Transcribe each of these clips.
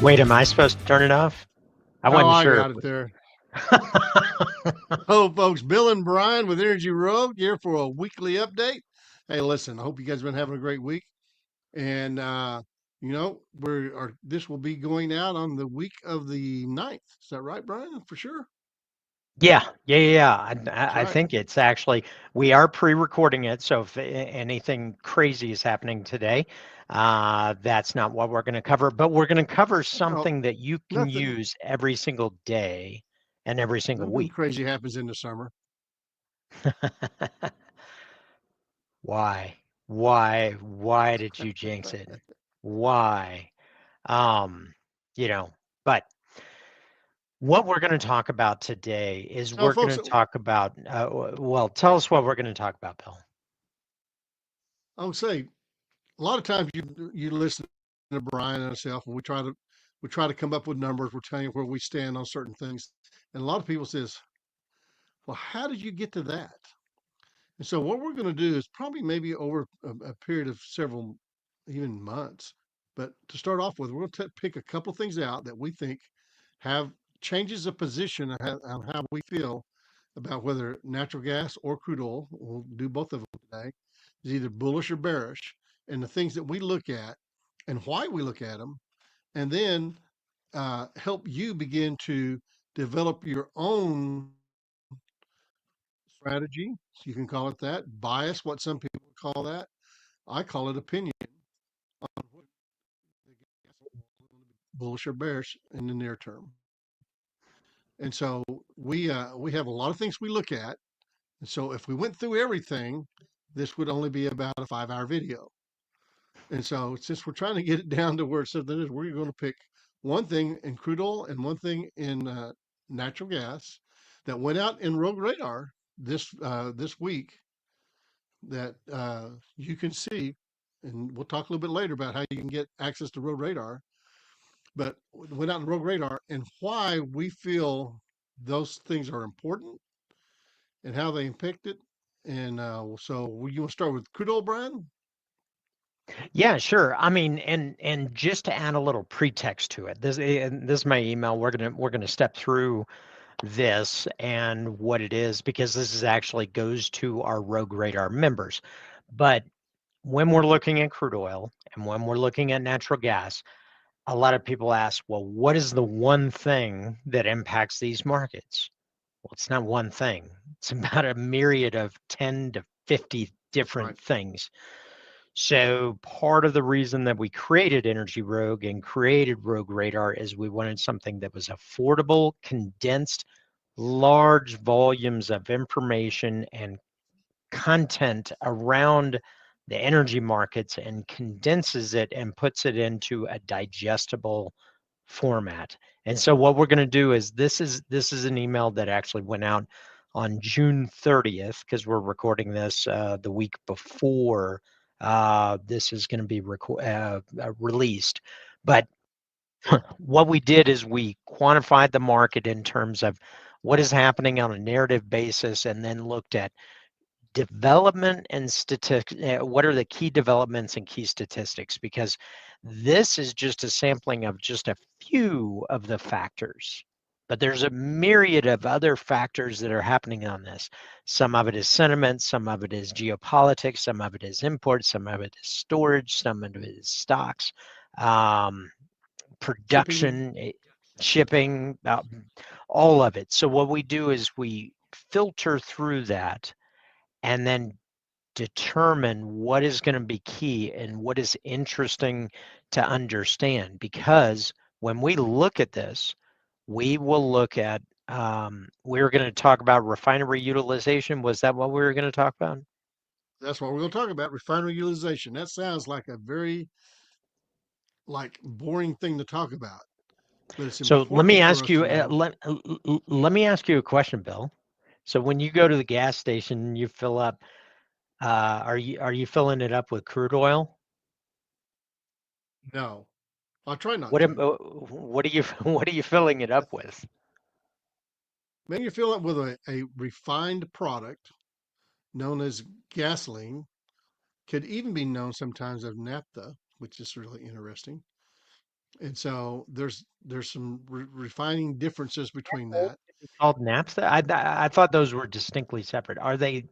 Wait, am I supposed to turn it off? I Oh, wasn't I sure. got it there. Hello, folks. Bill and Brian with Energy Road here for a weekly update. Hey, listen, I hope you guys have been having a great week. And, this will be going out on the week of the 9th. Is that right, Brian? For sure. Yeah. That's I right. think it's actually we are pre-recording it, so if anything crazy is happening today, that's not what we're going to cover. But we're going to cover No, something that you can nothing, use every single day and every single nothing week. crazy happens in the summer. Why? Why did you jinx it? Why? Um, you know, but what we're going to talk about today is Now, we're folks, going to talk about, well, tell us what we're going to talk about, Bill. I would say a lot of times you listen to Brian and myself, and we try to come up with numbers. We're telling you where we stand on certain things, and a lot of people says, "Well, how did you get to that?" And so what we're going to do is probably maybe over a period of several, even months. But to start off with, we're going to pick a couple of things out that we think have changes of position on how we feel about whether natural gas or crude oil, we'll do both of them today, is either bullish or bearish, and the things that we look at and why we look at them, and then help you begin to develop your own strategy. You can call it that. Bias, what some people call that. I call it opinion on what bullish or bearish in the near term. And so we have a lot of things we look at. And so if we went through everything, this would only be about a 5 hour video. And so since we're trying to get it down to where something is, we're going to pick one thing in crude oil and one thing in natural gas that went out in Rogue Radar this week that you can see, and we'll talk a little bit later about how you can get access to Road Radar, but went out in Road Radar and why we feel those things are important and how they impact it. And so you want to start with crude oil, Brian? Yeah, sure. I mean, and just to add a little pretext to it, this is my email. We're gonna step through this and what it is because this is actually goes to our Rogue Radar members. But when we're looking at crude oil and when we're looking at natural gas, a lot of people ask, well, what is the one thing that impacts these markets? Well, it's not one thing. It's about a myriad of 10 to 50 That's right. different things. So part of the reason that we created Energy Rogue and created Rogue Radar is we wanted something that was affordable, condensed, large volumes of information and content around the energy markets and condenses it and puts it into a digestible format. And so what we're going to do is this is an email that actually went out on June 30th because we're recording this the week before this is going to be released. But what we did is we quantified the market in terms of what is happening on a narrative basis and then looked at development and statistics. What are the key developments and key statistics? Because this is just a sampling of just a few of the factors, but there's a myriad of other factors that are happening on this. Some of it is sentiment, some of it is geopolitics, some of it is imports, some of it is storage, some of it is stocks, um, Shipping. production, shipping, all of it. So what we do is we filter through that and then determine what is going to be key and what is interesting to understand. Because when we look at this, we will look at, we're going to talk about refinery utilization. Was that what we were going to talk about? That's what we're going to talk about, refinery utilization. That sounds like a very boring thing to talk about, but it's So let me important for ask us to you, know. let me ask you a question, Bill. So when you go to the gas station, you fill up, are you filling it up with crude oil? No, I'll try not What to. what are you what are you filling it up with? Maybe you fill it with a refined product known as gasoline, could even be known sometimes as naphtha, which is really interesting. And so there's some refining differences between Old that. to be called naphtha? I thought those were distinctly separate. Are they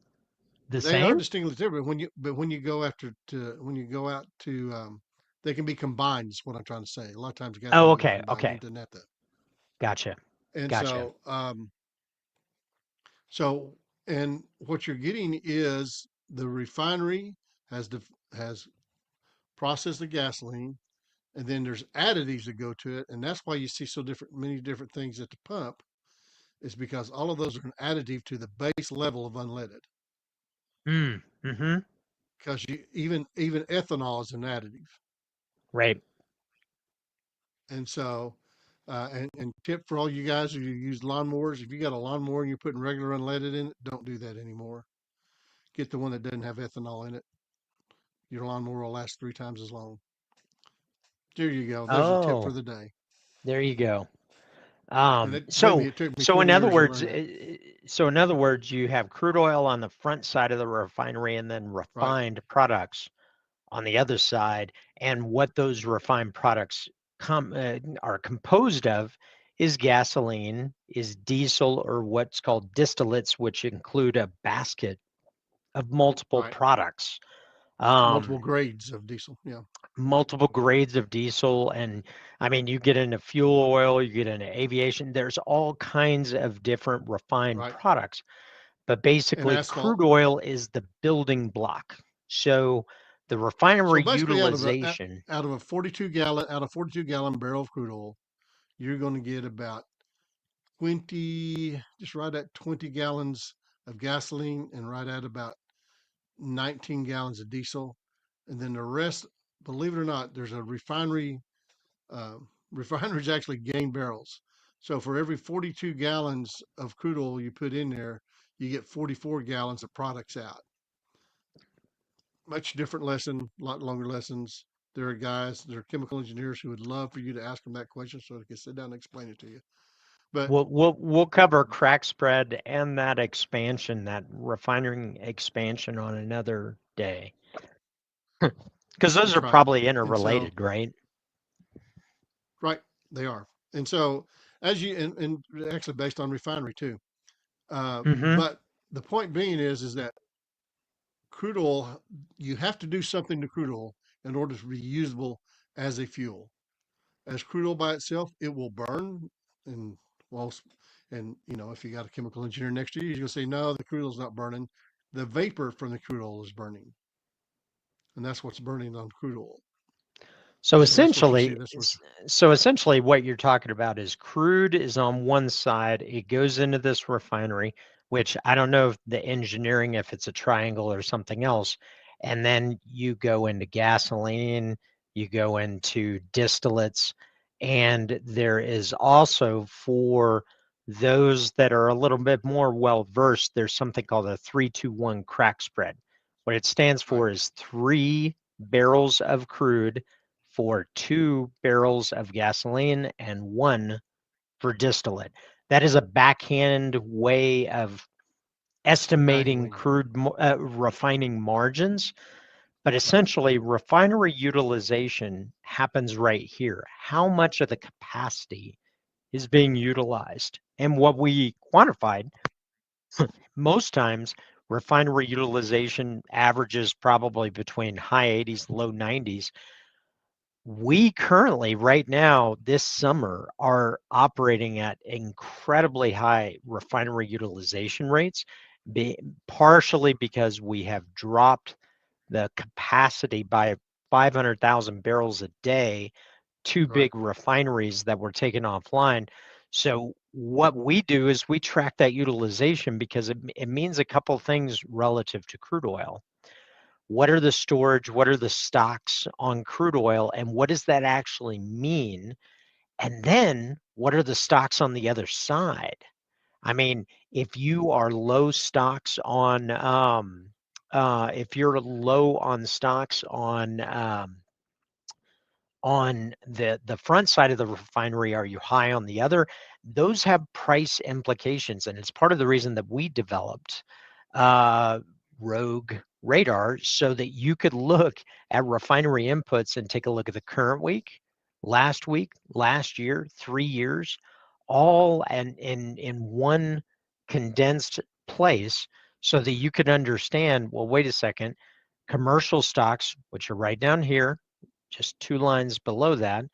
the They are same? distinctly different when you go after to when you go out to they can be combined is what I'm trying to say. A lot of times Oh, gasoline will be okay, combined okay. into naphtha. Gotcha, And gotcha. so and what you're getting is the refinery has processed the gasoline, and then there's additives that go to it, and that's why you see so different many different things at the pump, is because all of those are an additive to the base level of unleaded. Mm-hmm. Because you even ethanol is an additive. Right. And so, and tip for all you guys who use lawnmowers: if you got a lawnmower and you're putting regular unleaded in it, don't do that anymore. Get the one that doesn't have ethanol in it. Your lawnmower will last 3 times as long. There you go. There's your tip for Oh, the day. there you go. And it, believe me, So it took me so in 20 other years to words, learn that. you have crude oil on the front side of the refinery and then Right, refined products on the other side, and what those refined products are composed of is gasoline, is diesel, or what's called distillates, which include a basket of multiple right. products. Multiple Um, grades of diesel. Yeah, Multiple grades of diesel, and I mean, you get into fuel oil, you get into aviation, there's all kinds of different refined right. products, but And basically asphalt. crude oil is the building block. So the So refinery basically, utilization. out of a 42 gallon barrel of crude oil, you're going to get about 20, just right at 20 gallons of gasoline and right at about 19 gallons of diesel. And then the rest, believe it or not, there's a refinery. Refineries actually gain barrels. So for every 42 gallons of crude oil you put in there, you get 44 gallons of products out. Much different lesson, a lot longer lessons. There are chemical engineers who would love for you to ask them that question so they can sit down and explain it to you. But We'll cover crack spread and that expansion, that refining expansion on another day, because those that's are right. probably And so, interrelated, right? right, they are. And so, and actually based on refinery too. Mm-hmm. But the point being is that crude oil, you have to do something to crude oil in order to be usable as a fuel. As crude oil by itself, it will burn. And well, and if you got a chemical engineer next to you, he's gonna say, no, the crude oil's not burning. The vapor from the crude oil is burning, and that's what's burning on crude oil. So So that's what you see. essentially, That's what. what you're talking about is crude is on one side. It goes into this refinery, which I don't know if the engineering, if it's a triangle or something else. And then you go into gasoline, you go into distillates, and there is also for those that are a little bit more well versed, there's something called a 3-2-1 crack spread. What it stands Right, for is 3 barrels of crude for 2 barrels of gasoline and 1 for distillate. That is a backhand way of estimating valuing. crude refining margins, but essentially refinery utilization happens right here. How much of the capacity is being utilized? And what we quantified, most times refinery utilization averages probably between high 80s, low 90s. We currently, right now, this summer, are operating at incredibly high refinery utilization rates, partially because we have dropped the capacity by 500,000 barrels a day, two Right, big refineries that were taken offline. So what we do is we track that utilization because it means a couple of things relative to crude oil. What are the storage? What are the stocks on crude oil? And what does that actually mean? And then what are the stocks on the other side? I mean, if you are low stocks if you're low on stocks on the front side of the refinery, are you high on the other? Those have price implications, and it's part of the reason that we developed uh, Rogue Radar so that you could look at refinery inputs and take a look at the current week, last week, last year, 3 years, all and in one condensed place so that you could understand, well, wait a second, commercial stocks, which are right down here, just 2 lines below that,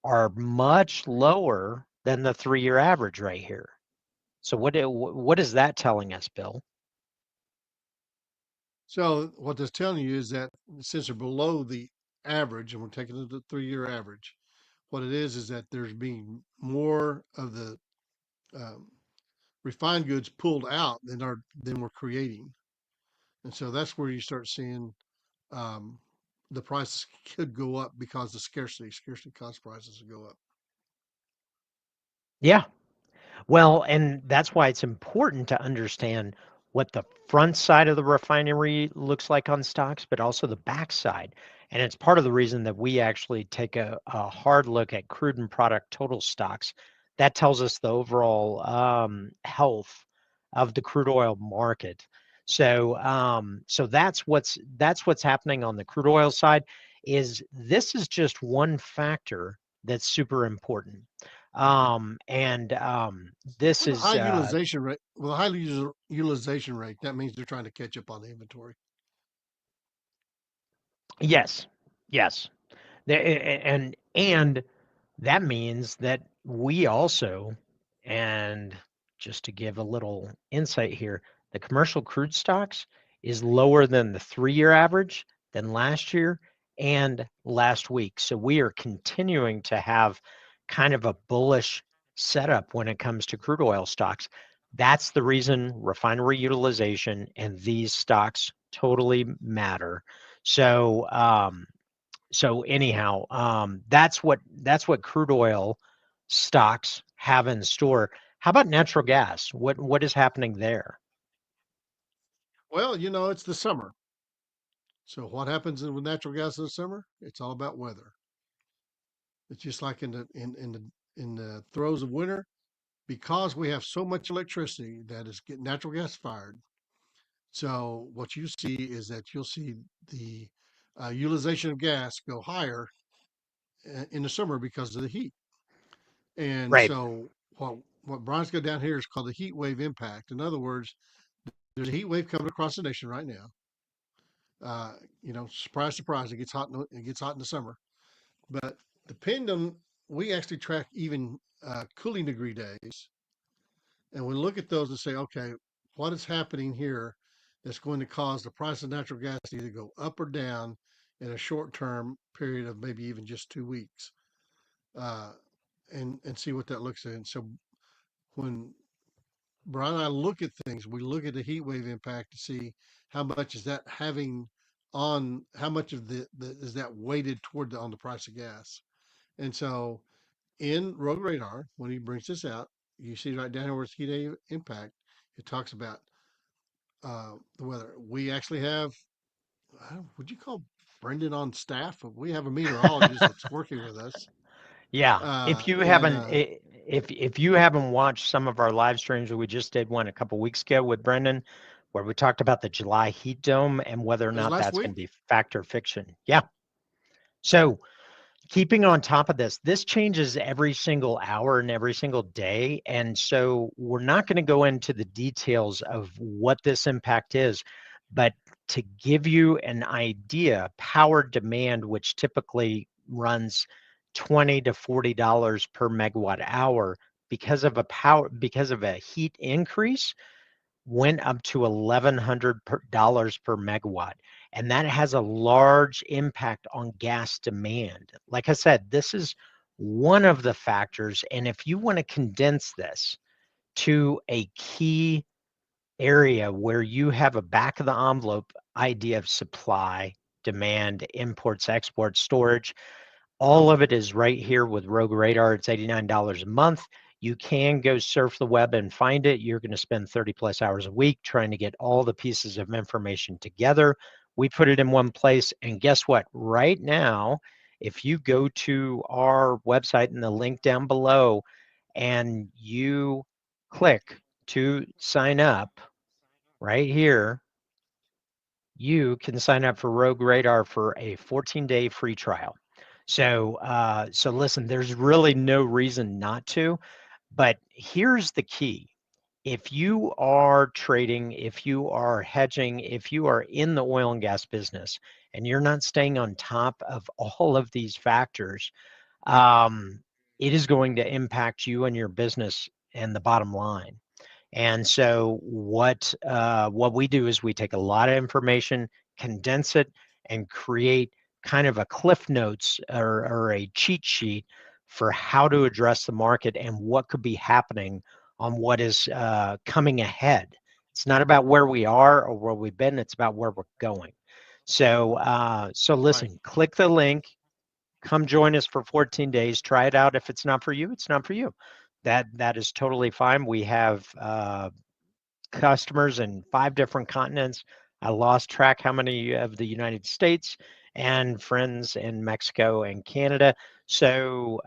are much lower than the 3-year average right here. So what is that telling us, Bill? So what that's telling you is that since they're below the average, and we're taking the 3-year average, what it is that there's being more of the um, refined goods pulled out than we're creating, and so that's where you start seeing um, the prices could go up because the scarcity causes prices to go up. Yeah. Well, and that's why it's important to understand what the front side of the refinery looks like on stocks, but also the back side. And it's part of the reason that we actually take a hard look at crude and product total stocks. That tells us the overall health of the crude oil market. So that's what's happening on the crude oil side. Is this is just one factor that's super important. And this With a is high utilization rate, with a high utilization rate, that means they're trying to catch up on the inventory. yes, yes. And that means that we also, and just to give a little insight here, the commercial crude stocks is lower than the 3-year average than last year and last week. So we are continuing to have kind of a bullish setup when it comes to crude oil stocks. That's the reason refinery utilization and these stocks totally matter. So so anyhow, that's what crude oil stocks have in store. How about natural gas? What is happening there? Well, it's the summer. So what happens with natural gas in the summer? It's all about weather. It's just like in the throes of winter, because we have so much electricity that is getting natural gas fired. So what you see is that you'll see the utilization of gas go higher in the summer because of the heat. And Right. so what Brian's got down here is called the heat wave impact. In other words, there's a heat wave coming across the nation right now. Uh, surprise, surprise, it gets hot in the summer. But depending, we actually track even cooling degree days, and we look at those and say, okay, what is happening here that's going to cause the price of natural gas to either go up or down in a short term period of maybe even just 2 weeks, uh, and see what that looks like. And so when Brian and I look at things, we look at the heat wave impact to see how much is that having on how much of the is that weighted toward on the price of gas. And so in Rogue Radar, when he brings this out, you see right down here where it's heat wave impact, it talks about the weather. We actually have, would you call Brendan on staff? We have a meteorologist that's working with us. Yeah. Uh, If you and haven't if you haven't watched some of our live streams, we just did one a couple weeks ago with Brendan where we talked about the July heat dome and whether or It was not last that's week. going to be fact or fiction. Yeah. So keeping on top of this changes every single hour and every single day. And so we're not going to go into the details of what this impact is, but to give you an idea, power demand, which typically runs 20 to $40 per megawatt hour because of a heat increase went up to $1,100 per megawatt. And that has a large impact on gas demand. Like I said, this is one of the factors. And if you want to condense this to a key area where you have a back of the envelope idea of supply, demand, imports, exports, storage, all of it is right here with Rogue Radar. It's $89 a month. You can go surf the web and find it. You're going to spend 30 plus hours a week trying to get all the pieces of information together. We put it in one place. And guess what? Right now, if you go to our website in the link down below and you click to sign up right here, you can sign up for Rogue Radar for a 14-day free trial. So listen, there's really no reason not to, but here's the key. If you are trading, if you are hedging, if you are in the oil and gas business and you're not staying on top of all of these factors, um, it is going to impact you and your business and the bottom line. And so what we do is we take a lot of information, condense it, and create kind of a cliff notes or a cheat sheet for how to address the market and what could be happening on what is coming ahead. It's not about where we are or where we've been; it's about where we're going. So Right. listen, click the link, come join us for 14 days. Try it out. If it's not for you, it's not for you. That is totally fine. We have customers in 5 different continents. I lost track how many of the United States and friends in Mexico and Canada. So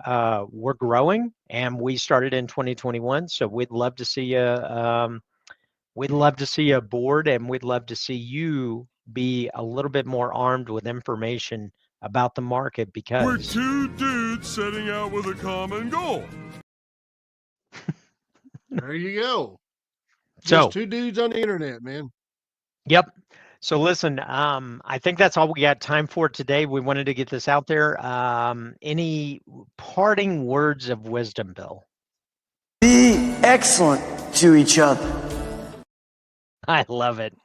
we're growing, and we started in 2021. So we'd love to see you. We'd love to see you aboard, and we'd love to see you be a little bit more armed with information about the market We're because two dudes setting out with a common goal. There you go. Just so two dudes on the internet, man. yep. So listen, I think that's all we got time for today. We wanted to get this out there. Any parting words of wisdom, Bill? Be excellent to each other. I love it.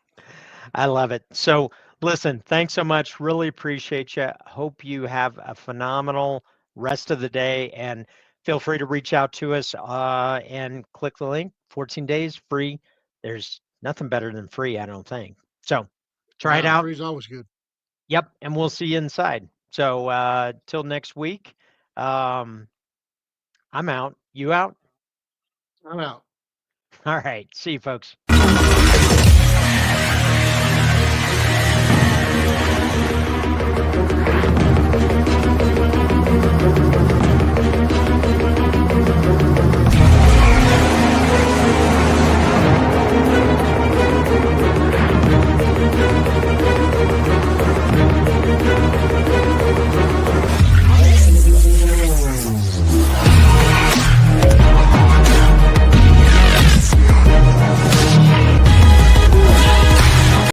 I love it. So listen, thanks so much. Really appreciate you. Hope you have a phenomenal rest of the day, and feel free to reach out to us and click the link. 14 days free. There's nothing better than free, I don't think. So try it Yeah, out. free's always good. Yep, and we'll see you inside. So till next week, um, I'm out. You out? I'm out. All right. See you, folks.